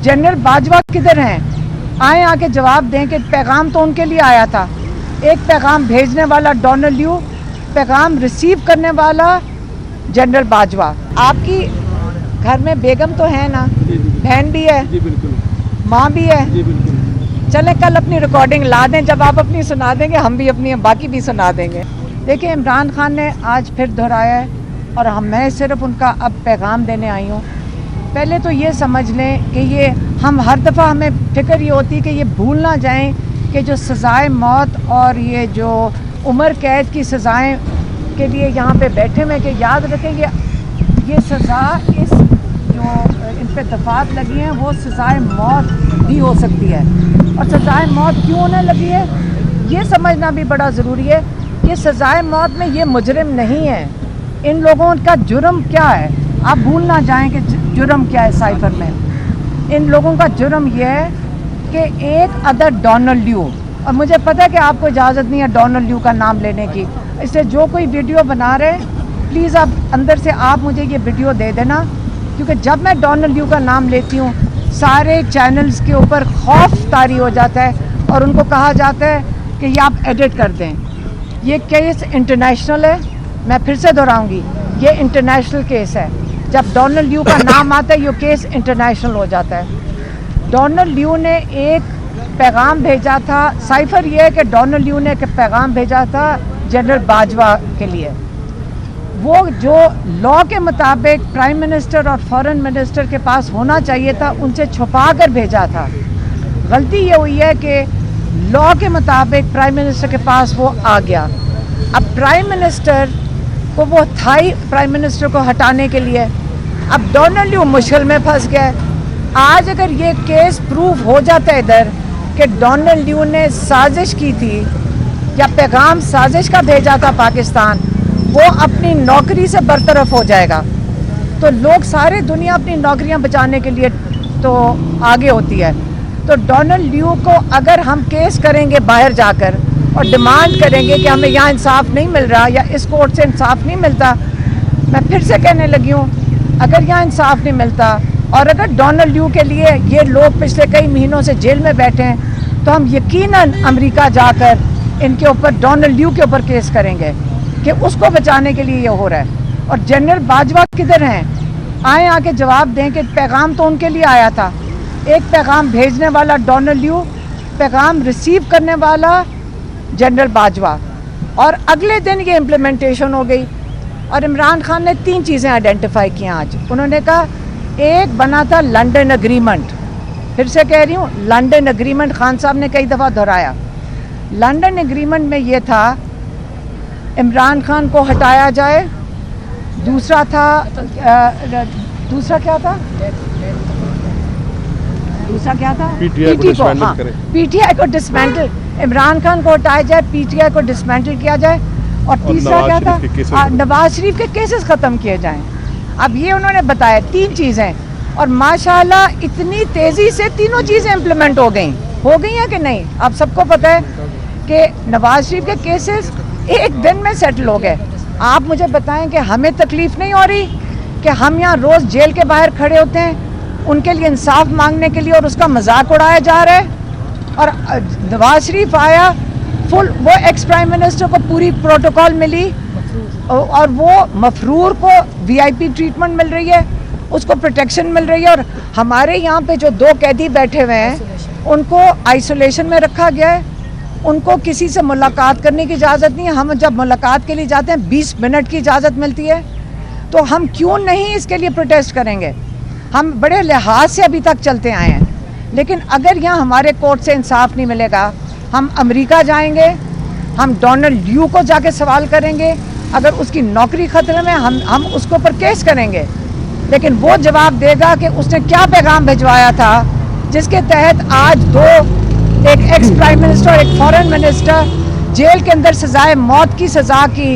General Bajwa किधर हैं? आए आके जवाब दें कि पैगाम तो उनके लिए आया था। एक पैगाम भेजने वाला डोनाल्ड ल्यू, पैगाम रिसीव करने वाला जनरल बाजवा। आपकी घर में बेगम तो है ना, बहन भी है, माँ भी है। चलें कल अपनी रिकॉर्डिंग ला दें, जब आप अपनी सुना देंगे हम भी अपनी बाकी भी सुना देंगे। देखिए इमरान खान ने आज फिर दोहराया है और मैं सिर्फ उनका अब पैगाम देने आई हूँ। पहले तो ये समझ लें कि ये हम हर दफ़ा हमें फ़िक्र ये होती है कि ये भूल ना जाएं कि जो सज़ाए मौत और ये जो उम्र कैद की सज़ाएं के लिए यहाँ पे बैठे हुए कि याद रखेंगे ये सज़ा इस जो इन पे दफ़ात लगी हैं वो सज़ाए मौत भी हो सकती है। और सज़ाए मौत क्यों होने लगी है ये समझना भी बड़ा ज़रूरी है कि सज़ाए मौत में ये मुजरिम नहीं है। इन लोगों का जुर्म क्या है आप भूल ना जाएं कि जुर्म क्या है। साइफर में इन लोगों का जुर्म यह है कि एक अदर डोनाल्ड ल्यू, और मुझे पता है कि आपको इजाज़त नहीं है डोनाल्ड ल्यू का नाम लेने की, इसलिए जो कोई वीडियो बना रहे प्लीज़ आप अंदर से आप मुझे ये वीडियो दे देना, क्योंकि जब मैं डोनाल्ड ल्यू का नाम लेती हूँ सारे चैनल्स के ऊपर खौफ तारी हो जाता है और उनको कहा जाता है कि ये आप एडिट कर दें। ये केस इंटरनेशनल है, मैं फिर से दोहराऊंगी ये इंटरनेशनल केस है। जब डोनाल्ड ल्यू का नाम आता है ये केस इंटरनेशनल हो जाता है। डोनाल्ड ल्यू ने एक पैगाम भेजा था, साइफर ये है कि डोनाल्ड ल्यू ने एक पैगाम भेजा था जनरल बाजवा के लिए। वो जो लॉ के मुताबिक प्राइम मिनिस्टर और फॉरेन मिनिस्टर के पास होना चाहिए था उनसे छुपा कर भेजा था। गलती ये हुई है कि लॉ के मुताबिक प्राइम मिनिस्टर के पास वो आ गया। अब प्राइम मिनिस्टर को वो था ही प्राइम मिनिस्टर को हटाने के लिए, अब डोनाल्ड ल्यू मुश्किल में फंस गया। आज अगर ये केस प्रूव हो जाता है इधर कि डोनाल्ड ल्यू ने साजिश की थी या पैगाम साजिश का भेजा था पाकिस्तान, वो अपनी नौकरी से बरतरफ हो जाएगा। तो लोग सारे दुनिया अपनी नौकरियां बचाने के लिए तो आगे होती है। तो डोनाल्ड ल्यू को अगर हम केस करेंगे बाहर जाकर और डिमांड करेंगे कि हमें यहाँ इंसाफ नहीं मिल रहा या इस कोर्ट से इंसाफ नहीं मिलता, मैं फिर से कहने लगी हूँ अगर यहाँ इंसाफ नहीं मिलता और अगर डोनाल्ड ल्यू के लिए ये लोग पिछले कई महीनों से जेल में बैठे हैं तो हम यकीनन अमेरिका जाकर इनके ऊपर डोनाल्ड ल्यू के ऊपर केस करेंगे कि उसको बचाने के लिए ये हो रहा है। और जनरल बाजवा किधर हैं? आए आके जवाब दें कि पैगाम तो उनके लिए आया था। एक पैगाम भेजने वाला डोनाल्ड ल्यू, पैगाम रिसीव करने वाला जनरल बाजवा। और अगले दिन ये इम्प्लीमेंटेशन हो गई और इमरान खान ने 3 चीज़ें आइडेंटिफाई की आज। उन्होंने कहा एक बना था लंदन एग्रीमेंट, फिर से कह रही हूँ लंदन एग्रीमेंट, खान साहब ने कई दफ़ा दोहराया। लंदन एग्रीमेंट में ये था इमरान खान को हटाया जाए। दूसरा था दूसरा क्या था पीटीआई को डिसमेंटल, इमरान खान को हटाया जाए, पीटीआई को डिसमेंटल किया जाए। और तीसरा क्या था नवाज शरीफ के केसेस ख़त्म किए जाएं। अब ये उन्होंने बताया 3 चीज़ें और माशाल्लाह इतनी तेज़ी से तीनों चीज़ें इम्प्लीमेंट हो गई हैं कि नहीं। आप सबको पता है कि नवाज शरीफ के केसेस एक दिन में सेटल हो गए। आप मुझे बताएं कि हमें तकलीफ़ नहीं हो रही कि हम यहाँ रोज़ जेल के बाहर खड़े होते हैं उनके लिए इंसाफ मांगने के लिए और उसका मजाक उड़ाया जा रहा है। और नवाज शरीफ आया फुल, वो एक्स प्राइम मिनिस्टर को पूरी प्रोटोकॉल मिली और वो मफरूर को वीआईपी ट्रीटमेंट मिल रही है, उसको प्रोटेक्शन मिल रही है। और हमारे यहाँ पे जो 2 कैदी बैठे हुए हैं उनको आइसोलेशन में रखा गया है, उनको किसी से मुलाकात करने की इजाज़त नहीं है। हम जब मुलाकात के लिए जाते हैं 20 मिनट की इजाज़त मिलती है, तो हम क्यों नहीं इसके लिए प्रोटेस्ट करेंगे। हम बड़े लिहाज से अभी तक चलते आए हैं, लेकिन अगर यहाँ हमारे कोर्ट से इंसाफ नहीं मिलेगा हम अमेरिका जाएंगे, हम डोनाल्ड ल्यू को जाके सवाल करेंगे, अगर उसकी नौकरी खतरे में हम उसके ऊपर केस करेंगे। लेकिन वो जवाब देगा कि उसने क्या पैगाम भिजवाया था जिसके तहत आज 2 एक एक्स प्राइम मिनिस्टर और एक फॉरेन मिनिस्टर जेल के अंदर सजाए मौत की सज़ा की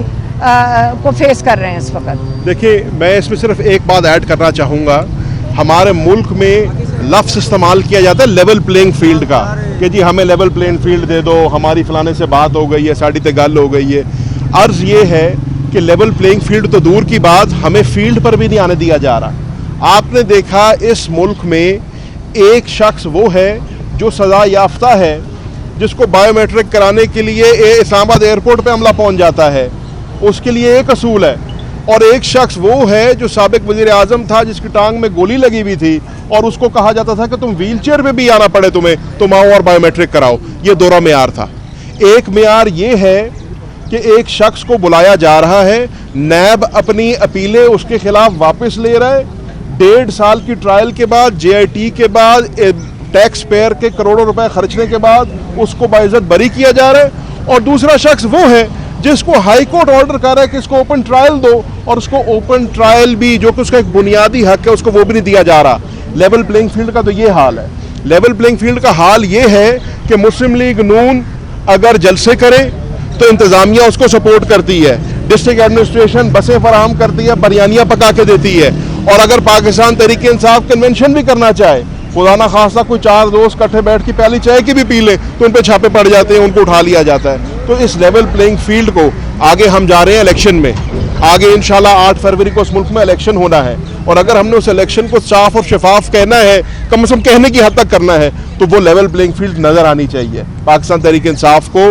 को फेस कर रहे हैं इस वक्त। देखिए मैं इसमें सिर्फ एक बात ऐड करना चाहूँगा। हमारे मुल्क में लफ्ज़ इस्तेमाल किया जाता है लेवल प्लेइंग फील्ड का कि जी हमें लेवल प्लेइंग फील्ड दे दो, हमारी फलाने से बात हो गई है, साड़ी ते गल हो गई है। अर्ज़ ये है कि लेवल प्लेइंग फील्ड तो दूर की बात, हमें फील्ड पर भी नहीं आने दिया जा रहा। आपने देखा इस मुल्क में ایک شخص وہ ہے جو سزا یافتہ ہے, جس کو بائیومیٹرک کرانے کے لیے اسلام آباد ایئرپورٹ پہ عملہ پہنچ جاتا ہے, اس کے لیے ایک اصول ہے, اور ایک شخص وہ ہے جو سابق وزیر اعظم تھا جس کی ٹانگ میں گولی لگی ہوئی تھی اور اس کو کہا جاتا تھا کہ تم ویل چیئر پہ بھی آنا پڑے تمہیں, تم آؤ اور بائیومیٹرک کراؤ. یہ دوہرا معیار تھا. ایک معیار یہ ہے کہ ایک شخص کو بلایا جا رہا ہے, نیب اپنی اپیلیں اس کے خلاف واپس لے رہا ہے, 1.5 سال کی ٹرائل کے بعد, جے آئی ٹی کے بعد, ٹیکس پیئر کے کروڑوں روپے خرچنے کے بعد اس کو باعزت بری کیا جا رہا ہے. اور دوسرا شخص وہ ہے جس کو ہائی کورٹ آرڈر کر رہا ہے کہ اس کو اوپن ٹرائل دو, اور اس کو اوپن ٹرائل بھی جو کہ اس کا ایک بنیادی حق ہے اس کو وہ بھی نہیں دیا جا رہا. لیول پلینگ فیلڈ کا تو یہ حال ہے. لیول پلینگ فیلڈ کا حال یہ ہے کہ مسلم لیگ نون اگر جلسے کرے تو انتظامیہ اس کو سپورٹ کرتی ہے, ڈسٹرکٹ ایڈمنسٹریشن بسیں فراہم کرتی ہے, بریانیاں پکا کے دیتی ہے, اور اگر پاکستان تحریک انصاف کنونشن بھی کرنا چاہے, خدا نہ خواستہ کوئی 4 دوست کٹھے بیٹھ کے پہلی چائے کی بھی پی لیں تو ان پہ چھاپے پڑ جاتے ہیں, ان کو اٹھا لیا جاتا ہے. تو اس لیول پلینگ فیلڈ کو آگے ہم جا رہے ہیں الیکشن میں, آگے انشاءاللہ 8 فروری کو اس ملک میں الیکشن ہونا ہے, اور اگر ہم نے اس الیکشن کو صاف اور شفاف کہنا ہے, کم از کم کہنے کی حد تک کرنا ہے, تو وہ لیول پلینگ فیلڈ نظر آنی چاہیے. پاکستان تحریک انصاف کو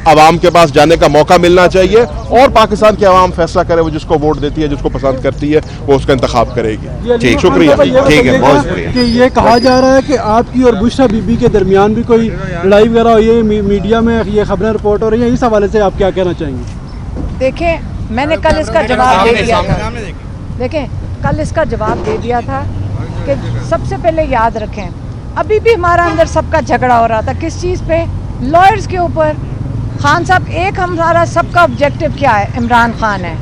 عوام کے پاس جانے کا موقع ملنا چاہیے, اور پاکستان کی عوام فیصلہ کرے, وہ جس کو ووٹ دیتی ہے, جس کو پسند کرتی ہے, وہ اس کا انتخاب کرے گی. ٹھیک, شکریہ. ٹھیک ہے, بہت شکریہ. کہ یہ کہا جا رہا ہے کہ آپ کی اور بشرا بی بی کے درمیان بھی کوئی لڑائی وغیرہ ہوئی ہے, میڈیا میں یہ خبریں رپورٹ ہو رہی ہیں, اس حوالے سے آپ کیا کہنا چاہیں گے؟ دیکھیں, میں نے کل اس کا جواب دے دیا تھا. دیکھیں, کل اس کا جواب دے دیا تھا کہ سب سے پہلے یاد رکھیں, ابھی بھی ہمارا اندر سب کا جھگڑا ہو رہا تھا. کس چیز پہ؟ لائرز کے اوپر. خان صاحب, ایک ہمارا سب کا آبجیکٹو کیا ہے؟ عمران خان ہے.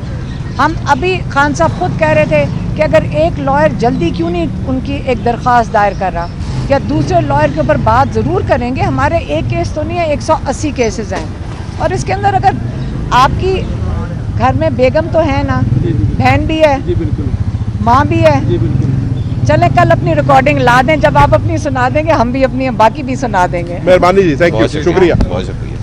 ہم ابھی خان صاحب خود کہہ رہے تھے کہ اگر ایک لائر جلدی کیوں نہیں ان کی ایک درخواست دائر کر رہا, یا دوسرے لائر کے اوپر بات ضرور کریں گے. ہمارے ایک کیس تو نہیں ہے, 180 کیسز ہیں, اور اس کے اندر اگر آپ کی گھر میں بیگم تو ہے نا, بہن بھی ہے, ماں بھی ہے, چلیں کل اپنی ریکارڈنگ لا دیں, جب آپ اپنی سنا دیں گے ہم بھی اپنی باقی بھی سنا دیں گے. مہربانی جی, تھینک یو, شکریہ. بہت شکریہ.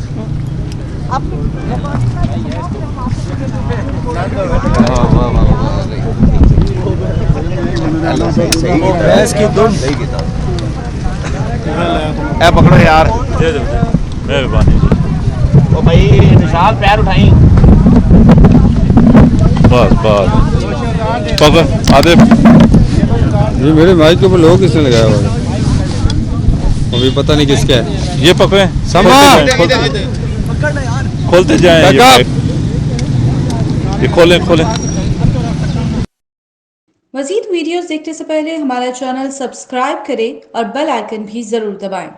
اے پکڑو یار, مہربانی. وہ بھائی نشال پیر اٹھائیں. بس بس پکڑ آدھے. یہ میرے مائک کے اوپر لوگ کس نے لگایا ہوا ہے, ابھی پتہ نہیں کس کا ہے. یہ پکڑیں, کھولتے جائیں, یہ کھولیں کھولیں. مزید ویڈیوز دیکھنے سے پہلے ہمارا چینل سبسکرائب کریں اور بیل آئیکن بھی ضرور دبائیں.